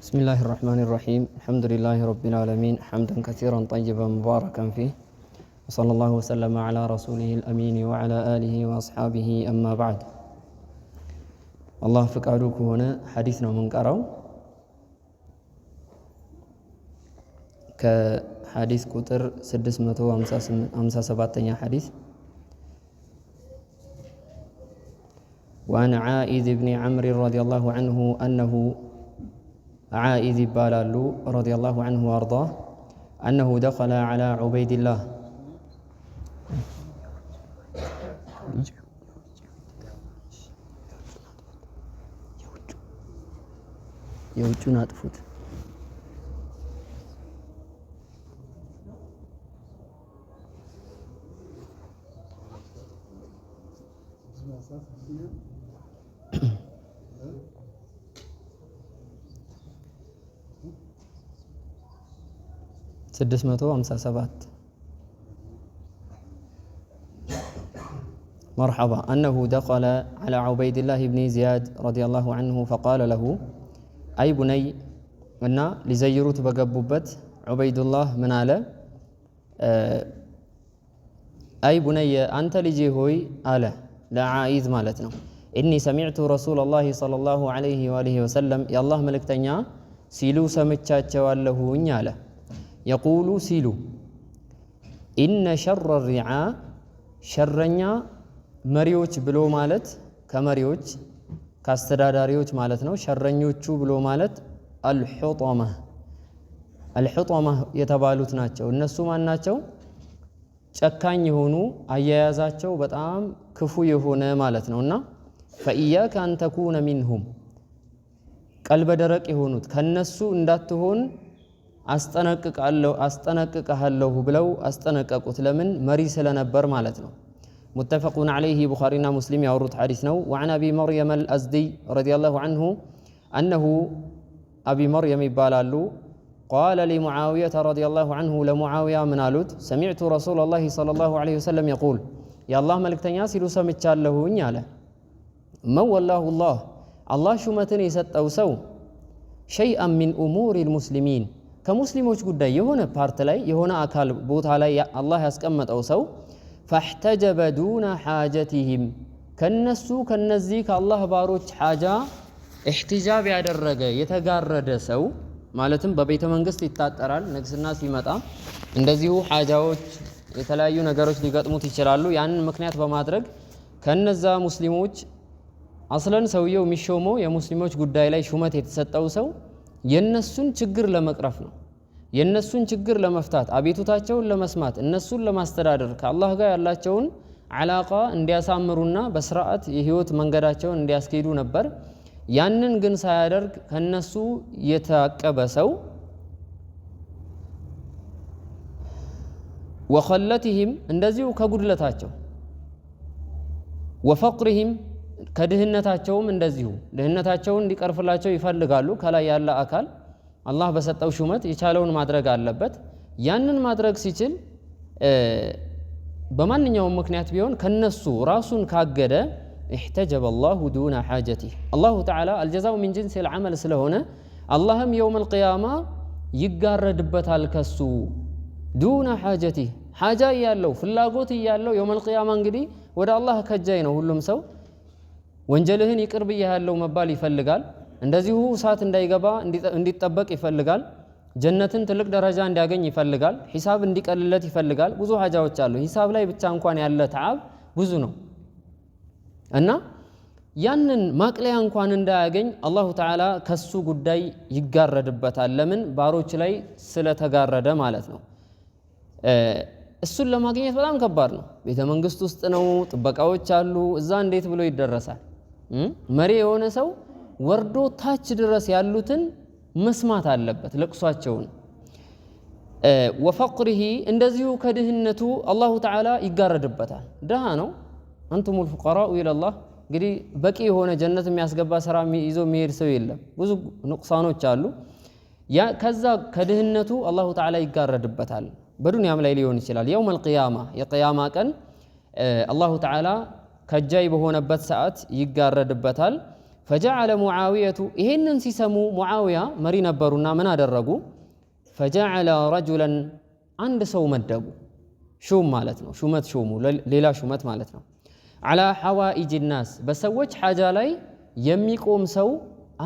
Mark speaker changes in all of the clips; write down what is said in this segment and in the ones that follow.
Speaker 1: بسم الله الرحمن الرحيم الحمد لله رب العالمين حمدا كثيرا طيبا مباركا فيه وصلى الله وسلم على رسوله الأمين وعلى آله وأصحابه أما بعد الله فقعدوك هنا حديثنا من قرأوا كحديث كتر 657 حديث وعن عائذ بن عمرو رضي الله عنه أنه عائذ بالالو رضي الله عنه وارضاه أنه دخل على عبيد الله يوجون أطفوت سدس متو أمسا سبات مرحبا أنه دخل على عبيد الله بن زياد رضي الله عنه فقال له أي بني أن لزيروت بقبوبت عبيد الله من على أي بني أنت لجيهوي على لا عائذ مالتنا إني سمعت رسول الله صلى الله عليه وآله وسلم يا الله ملك تنيا سيلو سمتشات والله نياله يقول سيلو إن شر الرعاء شرنيا مريوች ብሎ ማለት ከመሪዎች ካስተዳዳሪዎች ማለት ነው ሸረኞቹ ብሎ ማለት አልሑጠማ የተባሉት ናቸው እነሱ ማን ናቸው ጨካኝ የሆኑ አያያዛቸው በጣም ክፉ የሆነ ማለት ነውና فإياك أن تكون منهم ቀልበ ደረቅ የሆኑት ከነሱ እንዳትሆን አስጠነቅቃለሁ ብለው አስጠነቀቁት ለምን መሪ ስለነበር ማለት ነው متفق عليه بخارينا مسلم يورد حديث نو وعن أبي مريم الأزدي رضي الله عنه أنه أبي مريم يبالالو قال لمعاوية رضي الله عنه لمعاوية من آلوت سمعت رسول الله صلى الله عليه وسلم يقول يا الله ملك تنياسي لسمتشال له ونياله من والله الله شمتني ستأوسو شيئا من أمور المسلمين كمسلموች ጉዳይ የሆነ ፓርት ላይ የሆነ አካል ቦታ ላይ አላህ ያስቀመጠው ሰው فاحتجب دون حاجتهم ከነሱ ከነዚህ ከአላህ ባሮች ሐጃ احتجاب ያደረገ የተጋረደ ሰው ማለትም በቤተ መንግስት ይታጠራል ንግስና ሲመጣ እንደዚሁ ሐጃዎች የተለያዩ ነገሮች ሊገጥሙት ይችላሉ ያንን ምክንያት በማድረግ ከነዛ ሙስሊሞች አስለን ሰውየው የሚሾመው የሙስሊሞች ጉዳይ ላይ ሹመት የተሰጠው ሰው የነሱን ችግር ለመቅረፍ ነው የነሱን ችግር ለመፍታት አቤቱታቸውን ለመስማት እነሱን ለማስተዳደር ከአላህ ጋር ያላቸውን አላቃ እንዲያሳምሩና በስርዓት የህይወት መንገዳቸውን እንዲያስኬዱ ነበር ያንን ግን ሳያደርግ ከነሱ የታቀበ ሰው ወኸለቲሂም እንደዚሁ ከጉድለታቸው ወፈቅሪሂም ከድህነታቸውም እንደዚሁ ድህነታቸውን እንዲቀርፍላቸው ይፈልጋሉ ከላይ ያለ አካል አላህ በሰጠው ሹመት የቻለውን ማድረግ አለበት ያንን ማድረግ ሲችል በማንኛውም ምክንያት ቢሆን ከነሱ ራሱን ካገደ احتجب الله دون حاجته الله تعالى الجزاء من جنس العمل ስለሆነ አላህም يوم القيامة ይጋረድበታል ከሱ دون حاجته ሐጃ ያለው ፍላጎት ያለው يوم القيامة እንግዲህ ወደ አላህ ከጃይ ነው ሁሉም ሰው ወንጀልህን ይቅርብ ያለው መባል ይፈልጋል እንደዚሁ እሳት እንዳይገባ እንዲጠበቅ ይፈልጋል ጀነትን ትልቅ ደረጃ እንዲያገኝ ይፈልጋል ሂሳብ እንዲቀልለት ይፈልጋል ብዙ ሐጃዎች አሉ ሂሳብ ላይ ብቻ እንኳን ያለ ተዓብ ብዙ ነው እና ያንን ማቅለያ እንኳን እንዳያገኝ አላሁ ተዓላ ከሱ ጉዳይ ይጋረድበታል ለምን ባሮች ላይ ስለተጋረደ ማለት ነው እሱን ለማግኘት በጣም ከባድ ነው ቤተ መንግስት ውስጥ ነው ጥበቃዎች አሉ እዛ እንዴት ብሎ ይደረሳል መሪ የሆነ ሰው ወርዶ ታች ድረስ ያሉትን መስማት አለበት ለቅሷቸውን ወፈቅሪሂ እንደዚሁ ከድህነቱ አላሁ ተዓላ ይጋረድበታል ደሃ ነው አንቱሙል ፉቀራኡ ኢለላህ እንግዲህ በቂ የሆነ ጀነት የሚያስገባ ስራ ይዞ የሚሄድ ሰው የለም ብዙ ንቁሳኖች አሉ ያ ከዛ ከድህነቱ አላሁ ተዓላ ይጋረድበታል በዱንያም ላይ ሊሆን ይችላል የውም القيامة የቂያማ ቀን አላሁ ተዓላ ከጃይ በሆነበት ሰዓት ይጋረድበታል فجعل معاوية إهنن سيسمو معاوية مري نبرونا من أدرقو فجعل رجلا عند سو مدبو شوم مالتنا شومت شومو ليلا شومت مالتنا على حوائج الناس بسوج حاجة لي يميقوم سو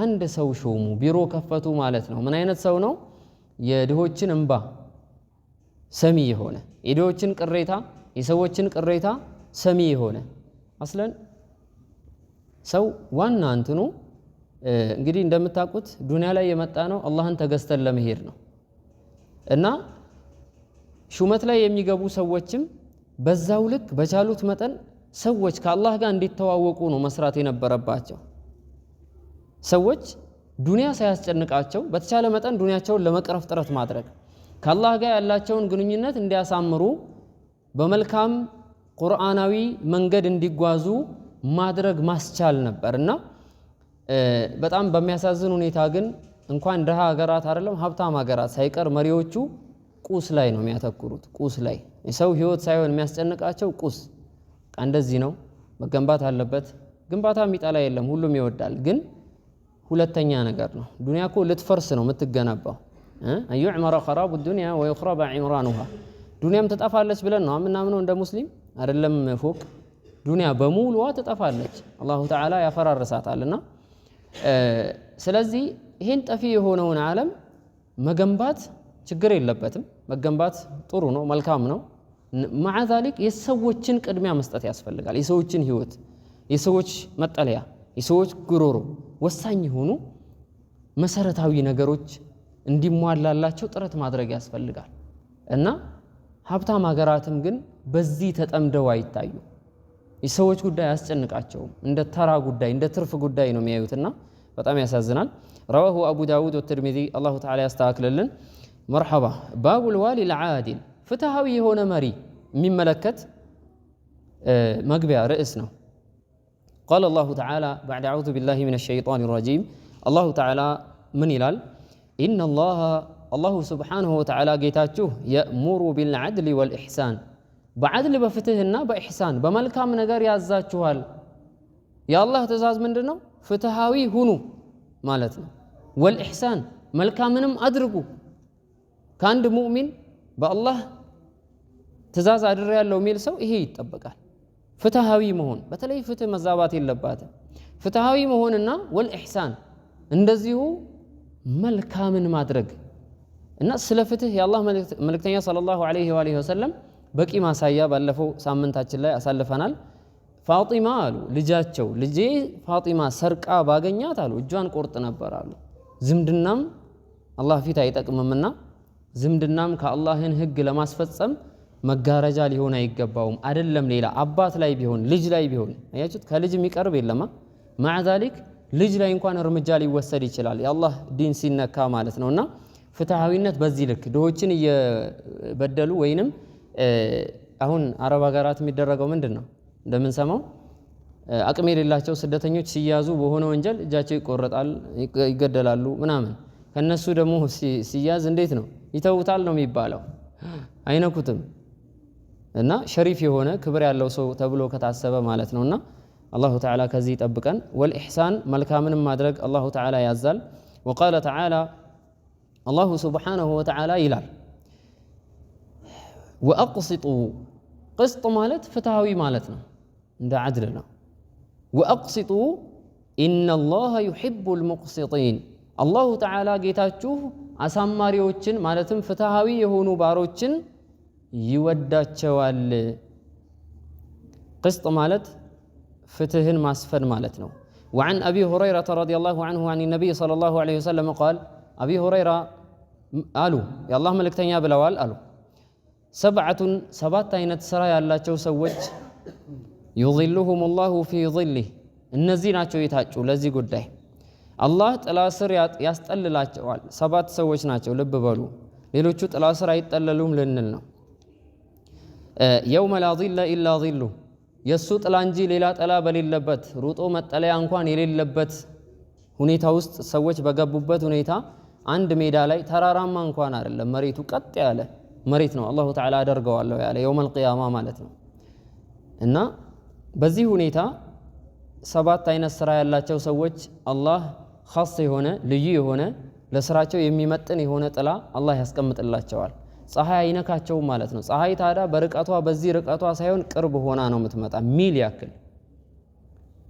Speaker 1: عند سو شومو بيرو كفتو مالتنا من أين تسونو يدهوچن انبا سمي هونه يدهوچن قريتا يسوچن قريتا سمي هونه أصلاً ሰው ዋና እንትኑ እንግዲህ እንደምታውቁት ዱንያ ላይ የመጣ ነው አላህን ተገዝተን ለመሄድ ነው እና ሹመት ላይ የሚገቡ ሰዎችም በዛው ልክ በቻሉት መጠን ሰዎች ከአላህ ጋር እንዲተዋወቁ ነው መስራት የነበረባቸው ሰዎች ዱንያ ሳያስጨንቃቸው በተቻለ መጠን ዱንያቸውን ለመቅረፍ ጥረት ማድረግ ከአላህ ጋር ያላቸውን ግንኙነት እንዲያሳምሩ በመልካም ቁርአናዊ መንገድ እንዲጓዙ ማድረግ ማስቻል ነበርና በጣም በሚያሳዝን ሁኔታ ግን እንኳን ደሃ ሀገራት አይደለም ሀብታም ሀገራት ሳይቀር መሪዎቹ ቁስ ላይ ነው የሚያተኩሩት ቁስ ላይ የሰው ህይወት ሳይሆን የሚያስጨንቃቸው ቁስ እንደዚህ ነው መገንባት አለበት ግንባታ የሚጠላ የለም ሁሉም ይወዳል ግን ሁለተኛ ነገር ነው ዱንያ እኮ ልትፈርስ ነው የምትገነባው አዩዕመረ ኸራቡ ዱንያ ወይኽረበ ዒምራኑሃ ዱንያም ትጠፋለች ብለን ነው ምናምነው እንደ ሙስሊም አይደለም ፎቅ ዱንያ በሙሉዋ ትጠፋለች አላሁ ተዓላ ያፈራርሳታልና ስለዚህ ይሄን ጠፊ የሆነውን ዓለም መገንባት ችግር የለበትም መገንባት ጥሩ ነው መልካም ነው مع ذلك የሰዎችን ቅድሚያ መስጠት ያስፈልጋል የሰዎችን ህይወት የሰዎች መጠለያ የሰዎች ጉሮሮ ወሳኝ ሆኑ መሰረታዊ ነገሮች እንዲሟላላቸው ጥረት ማድረግ ያስፈልጋል እና ሀብታም ሀገራትም ግን በዚህ ተጠምደው አይታዩ የሰዎች ጉዳይ ያስጨንቃቸው እንደ ተራ ጉዳይ እንደ ትርፍ ጉዳይ ነው የሚያዩትና በጣም ያሳዝናል رواه ابو داود والترمذي الله تعالى يستاكلልን مرحبا باب الوالي العادل ፍትሃዊ የሆነ መሪ የሚመለከት መግቢያ ርዕስ ነው قال الله تعالى بعد اعوذ بالله من الشيطان الرجيم الله تعالى من ይላል ان الله سبحانه وتعالى ጌታችሁ يأمر بالعدل والإحسان بعدل بفتهنا بإحسان بملكام ነገር ያዛችኋል የአላህ ትእዛዝ ምንድነው ፍትሃዊ ሁኑ ማለት ነው والإحسان መልካምንም አድርጉ ከአንድ ሙእሚን በአላህ ትእዛዝ አድር ያለው ሚል ሰው ይሄ ይጠበቃል ፍትሃዊ መሆን በተለይ ፍትህ መዛባት የለባትም ፍትሃዊ መሆንና والإحسان እንደዚሁ መልካምን ማድረግ እና ስለ ፍትህ የአላህ መልእክተኛ ሰለላሁ ዐለይሂ ወሰለም በቂ ማሳያ ባለፈው ሳምንታችን ላይ አሳልፈናል ፋጢማ አሉ ልጃቸው ልጄ ፋጢማ ሰርቃ ባገኛት አሉ እጇን ቆርጥ ነበር አሉ ዝምድናም አላህ ፊት አይጠቅምምና ዝምድናም ከአላህን ህግ ለማስፈጸም መጋረጃ ሊሆን አይገባውም አይደለም ሌላ አባት ላይ ቢሆን ልጅ ላይ ቢሆን አያችሁት ከልጅ የሚቀርብ የለማ مع ذلك ልጅ ላይ እንኳን እርምጃ ሊወሰድ ይችላል የአላህ ዲን ሲነካ ማለት ነውና ፍትሃዊነት በዚህ ልክ ድሆችን እየበደሉ ወይንም አሁን አረብ ሀገራት የሚደረገው ምንድነው እንደምንሰማው አቅም የሌላቸው ስደተኞች ሲያዙ በሆነ ወንጀል እጃቸው ይቆረጣል ይገደላሉ ምናምን ከነሱ ደግሞ ሲያዝ እንዴት ነው ይተውታል ነው የሚባለው አይነኩትም እና ሸሪፍ የሆነ ክብር ያለው ሰው ተብሎ ከታሰበ ማለት ነውና አላሁ ተዓላ ከዚህ ይጠብቀን والإحسان መልካምንም ማድረግ አላሁ ተዓላ ያዛል وقال تعالى الله سبحانه وتعالى ይላል وأقسطوا قسط ማለት ፍትሃዊ ማለት ነው እንደ عدل ነው وأقسطوا إن الله يحب المقسطين الله تعالى ጌታችሁ አሳማሪዎችን ማለትም ፍትሃዊ የሆኑ ባሮችን ይወዳቸዋል قسط ማለት ፍትህን ማስፈን ማለት ነው وعن أبي هريرة رضي الله عنه عن النبي صلى الله عليه وسلم قال أبي هريرة قالوا يا الله ملكتنيا بلوال قالوا سبعة አይነት ስራ ያላቸው ሰዎች يظلهم الله في ظله እነዚህ ናቸው የታጩ ለዚህ ጉዳይ አላህ ጥላ ስር ያስጠልላቸዋል ሰባት ሰዎች ናቸው ልብ በሉ ሌሎቹ ጥላ ስር አይጠለሉም ልንል ነው يوم لا ظل إلا ظله የሱ ጥላ እንጂ ሌላ ጥላ በሌለበት ሩጦ መጠለያ እንኳን የሌለበት ሁኔታ ውስጥ ሰዎች በገቡበት ሁኔታ አንድ ሜዳ ላይ ተራራማ እንኳን አይደለም መሬቱ ቀጥ ያለ መሬት ነው አላሁ ተዓላ አደርገዋለሁ ያለ يوم القيامة ማለት ነው እና በዚህ ሁኔታ ሰባት አይነት ስራ ያላቸው ሰዎች አላህ ኻስ የሆነ ልዩ የሆነ ለስራቸው የሚመጥን የሆነ ጥላ አላህ ያስቀምጥላቸዋል። ፀሐይ አይነካቸውም ማለት ነው። ፀሐይ ታዲያ በርቀቷ በዚህ ርቀቷ ሳይሆን ቅርብ ሆና ነው የምትመጣ ሚል ያክል።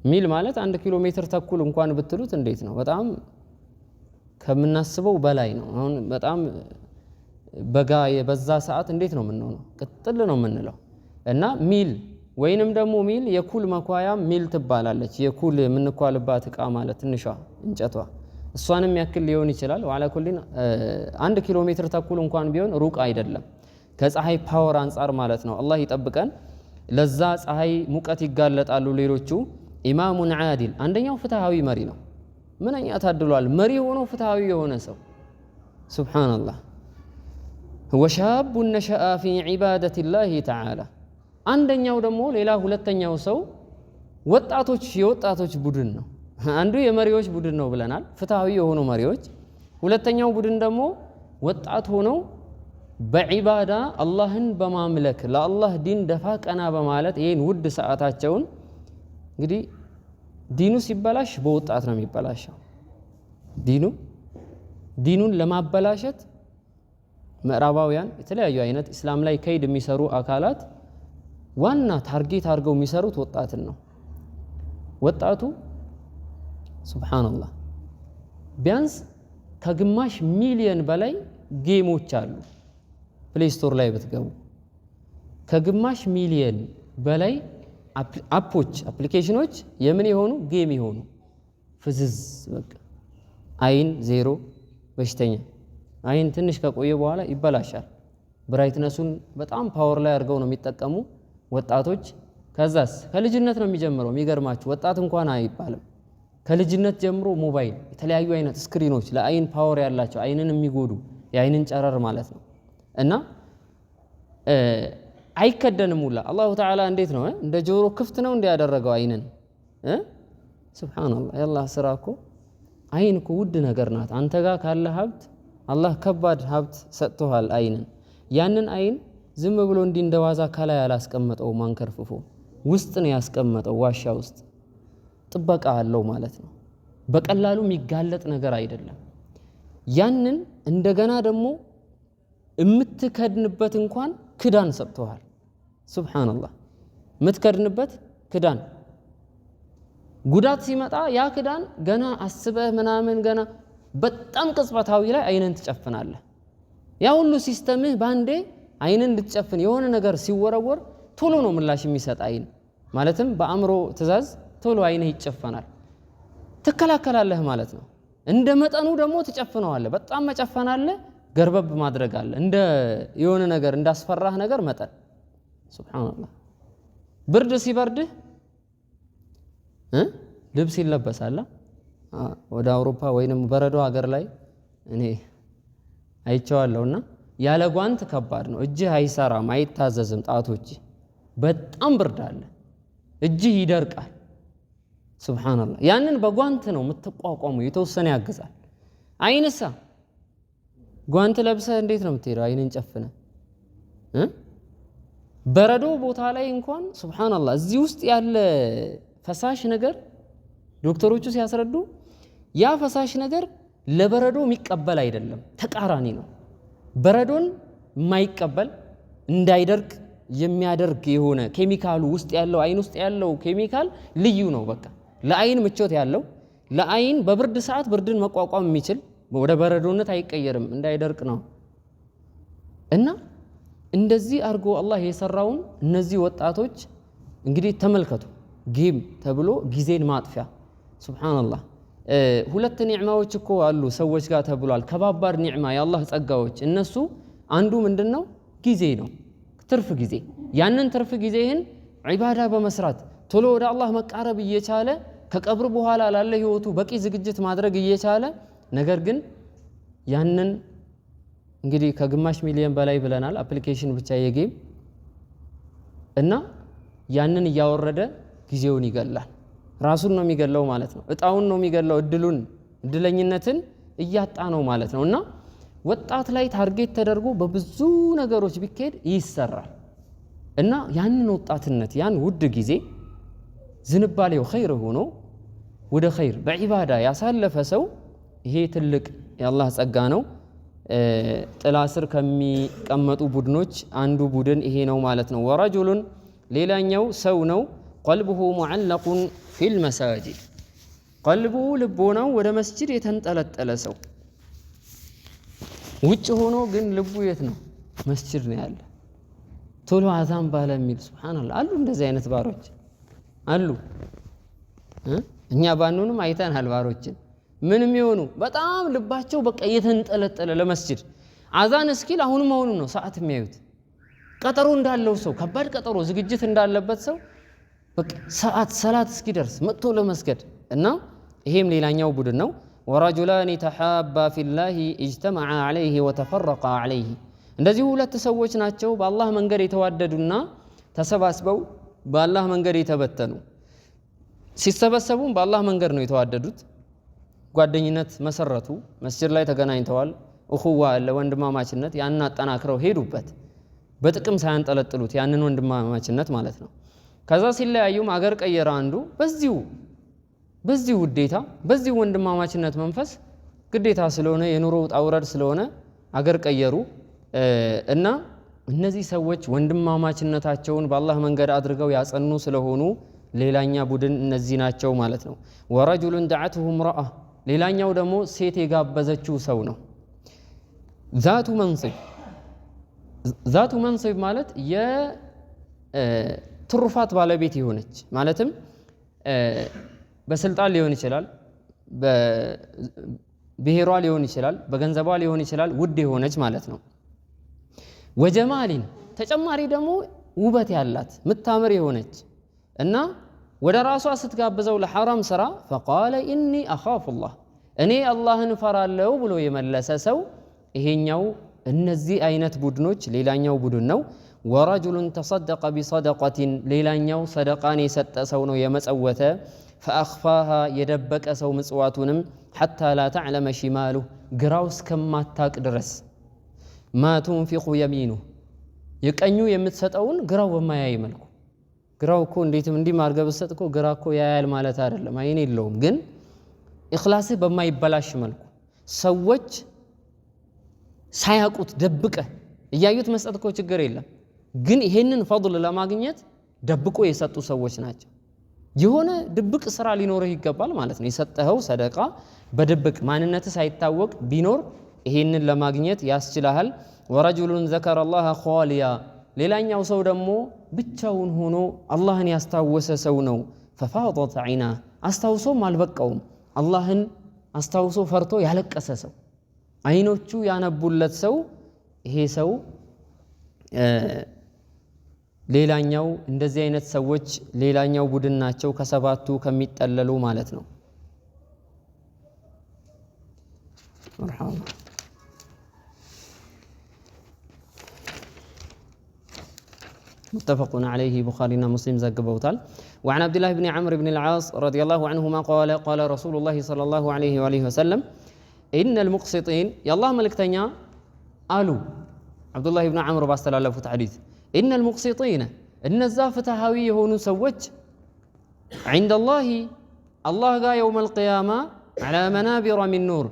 Speaker 1: ሚል ማለት 1 ኪሎ ሜትር ተኩል እንኳን ብትሉት እንዴት ነው? በጣም ከምናስበው በላይ ነው። አሁን በጣም በጋ የበዛ ሰዓት እንዴት ነው የምንሆነው? ቅጥል ነው የምንለው። እና ሚል ወይንም ደግሞ ሚል የኩል መኳያ ሚል ትባላለች። የኩል የምንኳልባት እቃ ማለት ትንሿ እንጨቷ እሷንም ያክል ሊሆን ይችላል። ወዓላ ኩሊን 1 ኪሎ ሜትር ተኩል እንኳን ቢሆን ሩቅ አይደለም ከፀሐይ ፓወር አንጻር ማለት ነው። አላህ ይጠብቀን። ለዛ ፀሐይ ሙቀት ይጋለጣሉ ሌሎቹ። ኢማሙን ዓዲል አንደኛው ፍትሃዊ መሪ ነው። ምንኛ ታድሏል መሪ ሆኖ ፍትሃዊ የሆነ ሰው ሱብሃንአላህ። ወሻቡ ነሸአ ፊ ዒባደቲላሂ ተዓላ። አንደኛው ደግሞ ሌላ ሁለተኛው ሰው የወጣቶች ቡድን ነው። አንዱ የመሪዎች ቡድን ነው ብለናል፣ ፍትሃዊ የሆኑ መሪዎች። ሁለተኛው ቡድን ደግሞ ወጣት ሆነው በዒባዳ አላህን በማምለክ ለአላህ ዲን ደፋ ቀና በማለት ይህን ውድ ሰዓታቸውን እንግዲህ ዲኑ ሲበላሽ በወጣት ነው የሚበላሸው። ዲኑን ለማበላሸት ምዕራባውያን የተለያዩ አይነት እስላም ላይ ከይድ የሚሰሩ አካላት ዋና ታርጌት አድርገው የሚሰሩት ወጣትን ነው። ወጣቱ ሱብሃንአላህ ቢያንስ ከግማሽ ሚሊየን በላይ ጌሞች አሉ። ፕሌይ ስቶር ላይ ብትገቡ ከግማሽ ሚሊየን በላይ አፕሊኬሽኖች የምን የሆኑ ጌም የሆኑ ፍዝዝ በቃ አይን ዜሮ በሽተኛ አይን ትንሽ ከቆየ በኋላ ይበላሻል። ብራይትነሱን በጣም ፓወር ላይ አድርገው ነው የሚጠቀሙ ወጣቶች። ከዛስ ከልጅነት ነው የሚጀምረው። የሚገርማችሁ ወጣት እንኳን አይባልም ከልጅነት ጀምሮ ሞባይል፣ የተለያዩ አይነት ስክሪኖች ለአይን ፓወር ያላቸው አይንን የሚጎዱ የአይንን ጨረር ማለት ነው። እና አይከደንም ሁላ አላሁ ተዓላ እንዴት ነው እንደ ጆሮ ክፍት ነው እንዲያደረገው አይንን ሱብሃንአላህ። የአላህ ስራ እኮ አይን እኮ ውድ ነገር ናት። አንተ ጋር ካለ ሀብት አላህ ከባድ ሀብት ሰጥቶሃል አይንን። ያንን አይን ዝም ብሎ እንዲህ እንደዋዛ ከላይ ያላስቀመጠው ማንከርፍፎ ውስጥ ነው ያስቀመጠው፣ ዋሻ ውስጥ ጥበቃ አለው ማለት ነው። በቀላሉ የሚጋለጥ ነገር አይደለም። ያንን እንደገና ደግሞ የምትከድንበት እንኳን ክዳን ሰጥቶሃል። ሱብሃንአላህ የምትከድንበት ክዳን ጉዳት ሲመጣ ያ ክዳን ገና አስበህ ምናምን ገና በጣም ቅጽበታዊ ላይ አይንን ትጨፍናለህ። ያ ሁሉ ሲስተምህ ባንዴ አይንን እንድትጨፍን የሆነ ነገር ሲወረወር ቶሎ ነው ምላሽ የሚሰጥ አይን ማለትም በአእምሮ ትእዛዝ ቶሎ አይንህ ይጨፈናል። ትከላከላለህ ማለት ነው። እንደ መጠኑ ደግሞ ትጨፍነዋለህ። በጣም መጨፈን አለ፣ ገርበብ ማድረግ አለ። እንደ የሆነ ነገር እንዳስፈራህ ነገር መጠን ሱብሃንአላህ። ብርድ ሲበርድህ ልብስ ይለበሳል። ወደ አውሮፓ ወይንም በረዶ ሀገር ላይ እኔ አይቼዋለሁና ያለ ጓንት ከባድ ነው። እጅህ አይሰራም፣ አይታዘዝም። ጣቶች በጣም ብርድ አለ፣ እጅህ ይደርቃል። ሱብሃንአላህ ያንን በጓንት ነው የምትቋቋሙ፣ የተወሰነ ያግዛል። አይንሳ ጓንት ለብሰህ እንዴት ነው የምትሄደው? አይንን ጨፍነ በረዶ ቦታ ላይ እንኳን ሱብሃንአላህ እዚህ ውስጥ ያለ ፈሳሽ ነገር ዶክተሮቹ ሲያስረዱ ያ ፈሳሽ ነገር ለበረዶ የሚቀበል አይደለም፣ ተቃራኒ ነው። በረዶን የማይቀበል እንዳይደርቅ የሚያደርግ የሆነ ኬሚካሉ ውስጥ ያለው አይን ውስጥ ያለው ኬሚካል ልዩ ነው። በቃ ለአይን ምቾት ያለው ለአይን በብርድ ሰዓት ብርድን መቋቋም የሚችል ወደ በረዶነት አይቀየርም፣ እንዳይደርቅ ነው። እና እንደዚህ አድርጎ አላህ የሰራውን እነዚህ ወጣቶች እንግዲህ ተመልከቱ። ጌም ተብሎ ጊዜን ማጥፊያ ሱብሃንአላህ። ሁለት ኒዕማዎች እኮ አሉ ሰዎች ጋር ተብሏል። ከባባድ ኒዕማ የአላህ ጸጋዎች፣ እነሱ አንዱ ምንድነው? ጊዜ ነው፣ ትርፍ ጊዜ። ያንን ትርፍ ጊዜህን ዒባዳ በመስራት ቶሎ ወደ አላህ መቃረብ እየቻለ ከቀብር በኋላ ላለ ህይወቱ በቂ ዝግጅት ማድረግ እየቻለ ነገር ግን ያንን እንግዲህ ከግማሽ ሚሊዮን በላይ ብለናል አፕሊኬሽን ብቻ የጌም እና ያንን እያወረደ ጊዜውን ይገላል። ራሱን ነው የሚገለው ማለት ነው። እጣውን ነው የሚገለው። እድለኝነትን እያጣ ነው ማለት ነው። እና ወጣት ላይ ታርጌት ተደርጎ በብዙ ነገሮች ቢካሄድ ይሰራል። እና ያንን ወጣትነት ያን ውድ ጊዜ ዝንባሌው ኸይር ሆኖ ወደ ኸይር በዒባዳ ያሳለፈ ሰው ይሄ ትልቅ የአላህ ጸጋ ነው። ጥላ ስር ከሚቀመጡ ቡድኖች አንዱ ቡድን ይሄ ነው ማለት ነው። ወረጁሉን ሌላኛው ሰው ነው ቀልቡሁ ሙዓለቁን ፊል መሳጂድ ቀልቡ ልቦናው ወደ መስጂድ የተንጠለጠለ ሰው ውጭ ሆኖ ግን ልቡ የት ነው? መስጂድ ነው ያለ። ቶሎ አዛን ባለ የሚል ሱብሃንአላህ አሉ። እንደዚህ አይነት ባሮች አሉ። እኛ ባንሆንም አይተናል ባሮችን ምንም ይሆኑ በጣም ልባቸው በቃ የተንጠለጠለ ለመስጂድ አዛን እስኪል አሁንም ነው ሰዓት የሚያዩት። ቀጠሮ እንዳለው ሰው ከባድ ቀጠሮ ዝግጅት እንዳለበት ሰው በቃ ሰላት እስኪደርስ መጥቶ ለመስገድ እና ይሄም ሌላኛው ቡድን ነው። ወረጁላኒ ተሐባ ፊላሂ እጅተመዐ ዐለይሂ ወተፈረቀ ዐለይሂ እንደዚሁ ሁለት ሰዎች ናቸው በአላህ መንገድ የተዋደዱና ተሰባስበው በአላህ መንገድ የተበተኑ። ሲሰበሰቡም በአላህ መንገድ ነው የተዋደዱት። ጓደኝነት መሰረቱ፣ መስጂድ ላይ ተገናኝተዋል። እኹዋ አለ ወንድማማችነት፣ ያንን አጠናክረው ሄዱበት በጥቅም ሳያንጠለጥሉት ያንን ወንድማማችነት ማለት ነው። ከዛ ሲለያዩም አገር ቀየረ አንዱ በዚህ ውዴታ በዚህ ወንድማማችነት መንፈስ ግዴታ ስለሆነ የኑሮ ውጣ ውረድ ስለሆነ አገር ቀየሩ እና እነዚህ ሰዎች ወንድማማችነታቸውን በአላህ መንገድ አድርገው ያጸኑ ስለሆኑ ሌላኛ ቡድን እነዚህ ናቸው ማለት ነው። ወረጁሉን ደዐትሁ ምርአ ሌላኛው ደግሞ ሴት የጋበዘችው ሰው ነው። ዛቱ መንصብ ማለት የትሩፋት ባለቤት የሆነች ማለትም በስልጣን ሊሆን ይችላል፣ በብሔሯ ሊሆን ይችላል፣ በገንዘቧ ሊሆን ይችላል፣ ውድ የሆነች ማለት ነው። ወጀማሊን ተጨማሪ ደግሞ ውበት ያላት ምታምር የሆነች እና ወደ ራሷ ስትጋብዘው ለሐራም ስራ ፈቃለ ኢኒ አኻፉላህ እኔ አላህን ፈራለሁ ብሎ የመለሰ ሰው ይሄኛው እነዚህ አይነት ቡድኖች ሌላኛው ቡድን ነው። ወረጁሉን ተሰደቀ ቢሰደቀቲን ሌላኛው ሰደቃን የሰጠ ሰው ነው የመጸወተ ፈአኽፋሃ የደበቀ ሰው ምጽዋቱንም ሐታ ላ ተዕለመ ሺማሉ ግራው እስከማታቅ ድረስ ማ ቱንፊቁ የሚኑ የቀኙ የምትሰጠውን ግራው በማያይ መልኩ ግራው እኮ እንዴትም እንዲህ ማርገብ ሰጥ እኮ ግራ እኮ ያያል ማለት አይደለም፣ አይን የለውም። ግን ኢኽላስህ በማይበላሽ መልኩ ሰዎች ሳያቁት ደብቀ እያዩት መስጠት እኮ ችግር የለም። ግን ይሄንን ፈضል ለማግኘት ደብቆ የሰጡ ሰዎች ናቸው። የሆነ ድብቅ ስራ ሊኖርህ ይገባል ማለት ነው። የሰጠኸው ሰደቃ በድብቅ ማንነት ሳይታወቅ ቢኖር ይሄንን ለማግኘት ያስችላል። ወረጁሉን ዘከረ አላህ ኻሊያ ሌላኛው ሰው ደግሞ ብቻውን ሆኖ አላህን ያስታወሰ ሰው ነው። ፈፋضت عيناه አስታውሶም አልበቃውም አላህን አስታውሶ ፈርቶ ያለቀሰ ሰው አይኖቹ ያነቡለት ሰው ይሄ ሰው ሌላኛው እንደዚህ አይነት ሰዎች ሌላኛው ቡድን ናቸው ከሰባቱ ከሚጠለሉ ማለት ነው። መርሐባ متفق عليه بخارينا مسلم زغبوتال. وعن عبد الله بن عمرو بن العاص رضي الله عنهما قال رسول الله صلى الله عليه وآله وسلم إن المقسطين يا الله ملكتنيا قالوا عبد الله بن عمرو باستلالفوت حديث إن المقسطين إن الزافتهاوي يهونوا سوج عند الله قال يوم القيامة على منابر من نور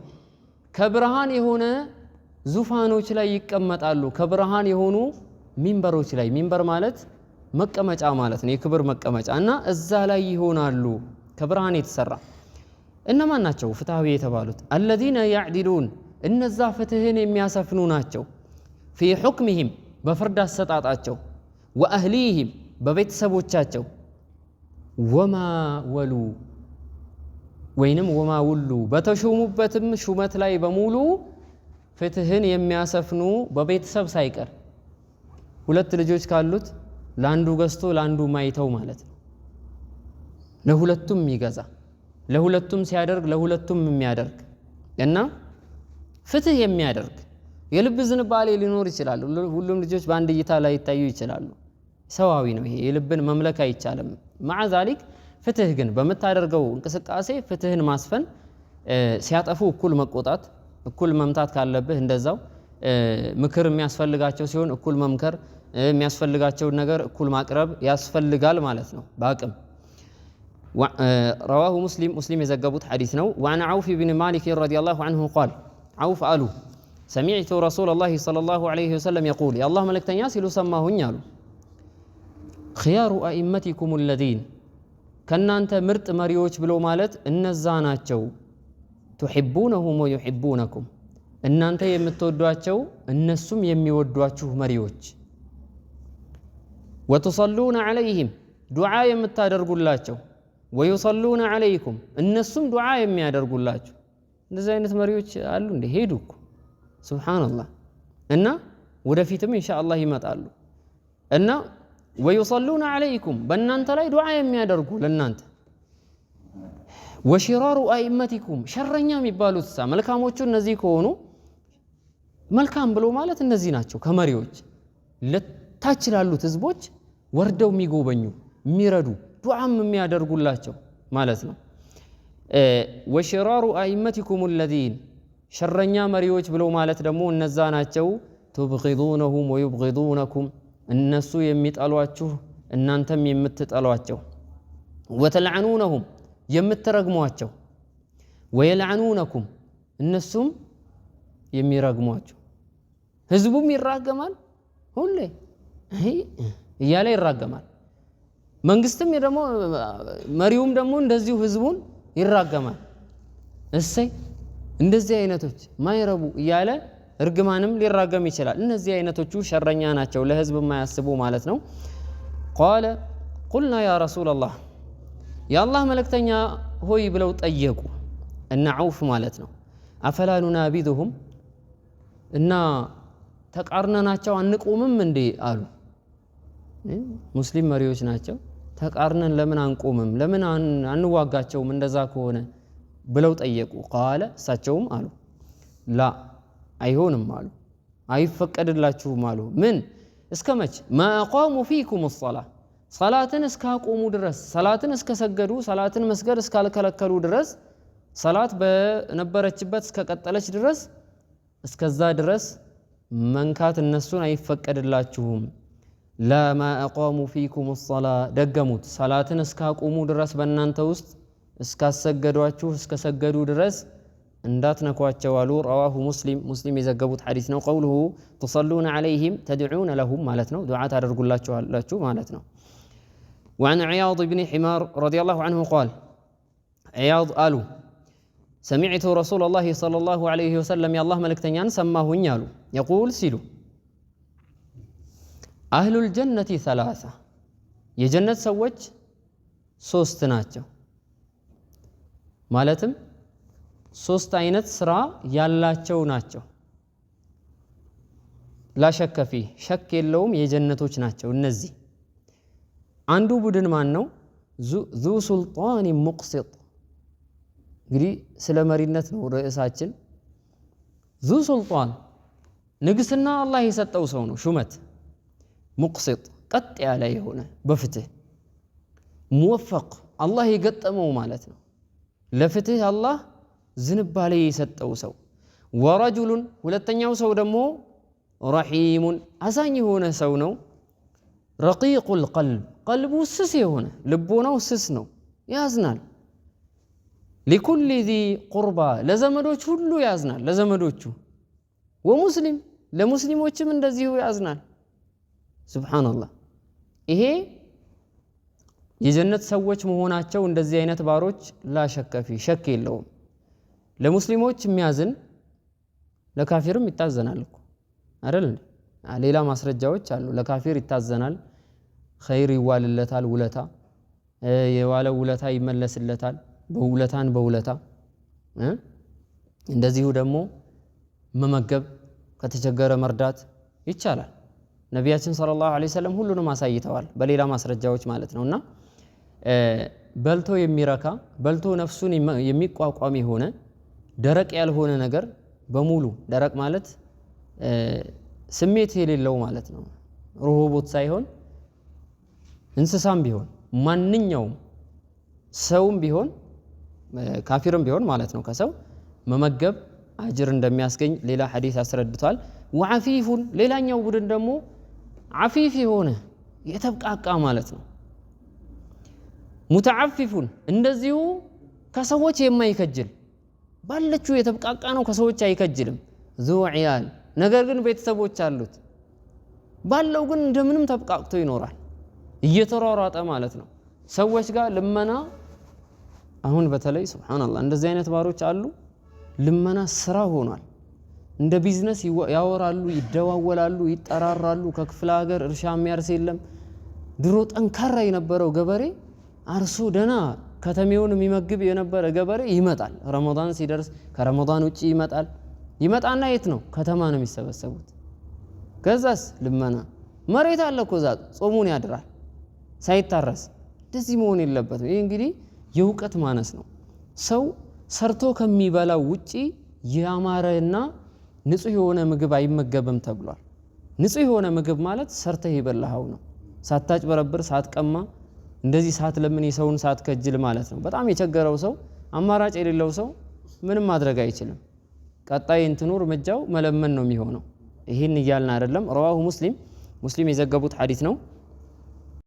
Speaker 1: كبرهان يهونا زفانوች ላይ ይቀመጣሉ። ከብርሃን የሆኑ ሚንበሮች ላይ ሚንበር ማለት መቀመጫ ማለት ነው፣ የክብር መቀመጫ እና እዛ ላይ ይሆናሉ ከብርሃን የተሰራ። እነማን ናቸው ፍትሃዊ የተባሉት? الذين يعدلون እነዛ ፍትህን የሚያሰፍኑ ናቸው። في حكمهم በፍርድ አሰጣጣቸው፣ وأهليهم በቤተሰቦቻቸው፣ وما ولوا ወይንም وما ولوا በተሾሙበትም ሹመት ላይ በሙሉ ፍትህን የሚያሰፍኑ በቤተሰብ ሳይቀር ሁለት ልጆች ካሉት ለአንዱ ገዝቶ ለአንዱ ማይተው ማለት ነው። ለሁለቱም የሚገዛ ለሁለቱም ሲያደርግ ለሁለቱም የሚያደርግ እና ፍትህ የሚያደርግ የልብ ዝንባሌ ሊኖር ይችላል። ሁሉም ልጆች በአንድ እይታ ላይ ይታዩ ይችላሉ። ሰዋዊ ነው ይሄ፣ የልብን መምለክ አይቻልም። مع ذلك ፍትህ ግን በመታደርገው እንቅስቃሴ ፍትህን ማስፈን፣ ሲያጠፉ እኩል መቆጣት፣ እኩል መምታት ካለብህ እንደዛው ምክር የሚያስፈልጋቸው ሲሆን እኩል መምከር፣ የሚያስፈልጋቸው ነገር እኩል ማቅረብ ያስፈልጋል ማለት ነው በአቅም። رواه مسلم يزقبوت حديثنا. وعن عوف بن مالك رضي الله عنه قال عوف قالوا سمعت رسول الله صلى الله عليه وسلم يقول يا الله ملك تنياس لو سماه نيالو خيار أئمتكم الذين كنا أنت مرت مريوش بلو مالت إن الزاناتشو تحبونهم ويحبونكم إن أنت يمتودواتشو إن السم يميودواتشو مريوش وتصلون عليهم دعاء يمتادرقلاتشو ويصلون عليكم إن السم دعاء يميادرقلاتشو نزاينة مريوش قالوا لي هيدوك سبحان الله إن ودفيتم إن شاء الله يمتقالوا إن ويصلون عليكم بنانت لا دعاء يميادرقوا لنانت وشرار أئمتكم شرنيا ميبالو تسا ملكاموچو እነዚህ ከሆኑ መልካም ብሎ ማለት እነዚህ ናቸው ከመሪዎች ለታች ላሉት ህዝቦች ወርደው የሚጎበኙ የሚረዱ ዱዓም የሚያደርጉላቸው ማለት ነው وشرار أئمتكم الذين ሸረኛ መሪዎች ብሎ ማለት ደግሞ እነዛ ናቸው تبغضونهم ويبغضونكم እነሱ የሚጠሏችሁ እናንተም የምትጠሏቸው وتلعنونهم የምትረግሟቸው ويلعنونكم እነሱም የሚረግሟቸው ህዝቡም ይራገማል ሁሌ እያለ ይራገማል መንግስትም ደግሞ መሪውም ደግሞ እንደዚሁ ህዝቡን ይራገማል እሰይ እንደዚህ አይነቶች ማይረቡ እያለ እርግማንም ሊራገም ይችላል እነዚህ አይነቶቹ ሸረኛ ናቸው ለህዝብ የማያስቡ ማለት ነው قال قلنا يا رسول الله يا الله ملكتኛ ሆይ ብለው ጠየቁ እና عوف ማለት ነው አፈላ ኑናቢዱሁም እና ተቃርነናቸው አንቆምም እንዴ አሉ ሙስሊም መሪዎች ናቸው ተቃርነን ለምን አንቆምም ለምን አንዋጋቸውም እንደዛ ከሆነ ብለው ጠየቁ قال እሳቸውም አሉ ላ አይሆንም አሉ አይፈቀድላችሁም አሉ ምን እስከመች ما اقاموا فيكم الصلاه ሰላትን እስካቆሙ ድረስ ሰላትን እስከሰገዱ ሰላትን መስገድ እስካልከለከሉ ድረስ ሰላት በነበረችበት እስከቀጠለች ድረስ እስከዛ ድረስ መንካት እነሱን አይፈቀድላችሁም لما اقاموا فيكم الصلاه ደገሙት ሰላትን እስካቆሙ ድረስ በእናንተ ውስጥ እስካሰገዷችሁ እስከሰገዱ ድረስ እንዳትነኳቸው አሉ رواه مسلم የዘገቡት ሐዲስ ነው قوله تصلون عليهم تدعون لهم ማለት ነው ዱዓ ታደርጉላችኋላችሁ ማለት ነው وعن عياض بن حمار رضي الله عنه قال عياض قالوا سمعت رسول الله صلى الله عليه وسلم يا الله ملكتنيان سماهن يالو يقول سيلو أهل الجنة ثلاثة يجنة سوج ሶስት ናቸው ማለትም ሶስት አይነት ስራ ያላቸው ናቸው لا شك فيه شك የለውም የጀነቶች ናቸው እነዚህ አንዱ ቡድን ማን ነው ذو سلطان مقسط እንግዲህ ስለ መሪነት ነው ርዕሳችን ذو سلطان ንግስና አላህ የሰጠው ሰው ነው ሹመት مقسط ቀጥ ያለ የሆነ በፍትህ موفق አላህ የገጠመው ማለት ነው ለፍትህ አላህ ዝንባሌ የሰጠው ሰው ورجل ሁለተኛው ሰው ደግሞ رحيم አዛኝ የሆነ ሰው ነው رقيق القلب قلبه ስስ የሆነ ልቦናው ስስ ነው ያዝናል لكل ذي قربى ለዘመዶች ሁሉ ያዝናል ለዘመዶቹ ومسلم ለሙስሊሞችም እንደዚሁ ያዝናል سبحان الله ይሄ የጀነት ሰዎች መሆናቸው እንደዚህ አይነት ባሮች لا شك فيه شك የለውም ለሙስሊሞች የሚያዝን ለካፊርም ይታዘናል እኮ አይደል ሌላ ማስረጃዎች አሉ ለካፊር ይታዘናል خير ይዋልለታል ውለታ የዋለው ውለታ ይመለስለታል በውለታን በውለታ እንደዚሁ ደግሞ መመገብ ከተቸገረ መርዳት ይቻላል ነቢያችን ሰለላሁ ዐለይሂ ወሰለም ሁሉንም አሳይተዋል በሌላ ማስረጃዎች ማለት ነውና በልቶ የሚረካ በልቶ ነፍሱን የሚቋቋም የሆነ ደረቅ ያልሆነ ነገር በሙሉ ደረቅ ማለት ስሜት የሌለው ማለት ነው ሩህቦት ሳይሆን እንስሳም ቢሆን ማንኛውም ሰውም ቢሆን ካፊርም ቢሆን ማለት ነው ከሰው መመገብ አጅር እንደሚያስገኝ ሌላ ሐዲስ አስረድቷል ወዓፊፉን ሌላኛው ቡድን ደግሞ ዓፊፍ የሆነ የተብቃቃ ማለት ነው ሙተዓፊፉን እንደዚሁ ከሰዎች የማይከጅል ባለችው የተብቃቃ ነው ከሰዎች አይከጅልም ዙ ዒያል ነገር ግን ቤተሰቦች አሉት ባለው ግን እንደምንም ተብቃቅቶ ይኖራል እየተሯሯጠ ማለት ነው ሰዎች ጋር ልመና አሁን በተለይ ሱብሃንአላህ እንደዚህ አይነት ባሮች አሉ ልመና ስራ ሆኗል እንደ ቢዝነስ ያወራሉ ይደዋወላሉ ይጠራራሉ ከክፍለ ሀገር እርሻ የሚያርስ የለም ድሮ ጠንካራ የነበረው ገበሬ አርሶ ደና ከተሜውን የሚመግብ የነበረ ገበሬ ይመጣል ረመዳን ሲደርስ ከረመዳን ውጪ ይመጣና የት ነው ከተማ ነው የሚሰበሰቡት ከዛስ ልመና መሬት አለ እኮ ዛት ጾሙን ያድራል ሳይታረስ እንደዚህ መሆን የለበትም ይሄ እንግዲህ የውቀት ማነስ ነው ሰው ሰርቶ ከሚበላው ውጪ ያማረና ንጹህ የሆነ ምግብ አይመገብም ተብሏል ንጹህ የሆነ ምግብ ማለት ሰርተህ የበላኸው ነው ሳታጭበረብር ሳትቀማ እንደዚህ ሳትለምን የሰውን ሳትከጅል ማለት ነው በጣም የቸገረው ሰው አማራጭ የሌለው ሰው ምንም ማድረግ አይችልም ቀጣይ እንትኑ እርምጃው መለመን ነው የሚሆነው ይሄን ይያልና አይደለም رواه مسلم የዘገቡት ሐዲስ ነው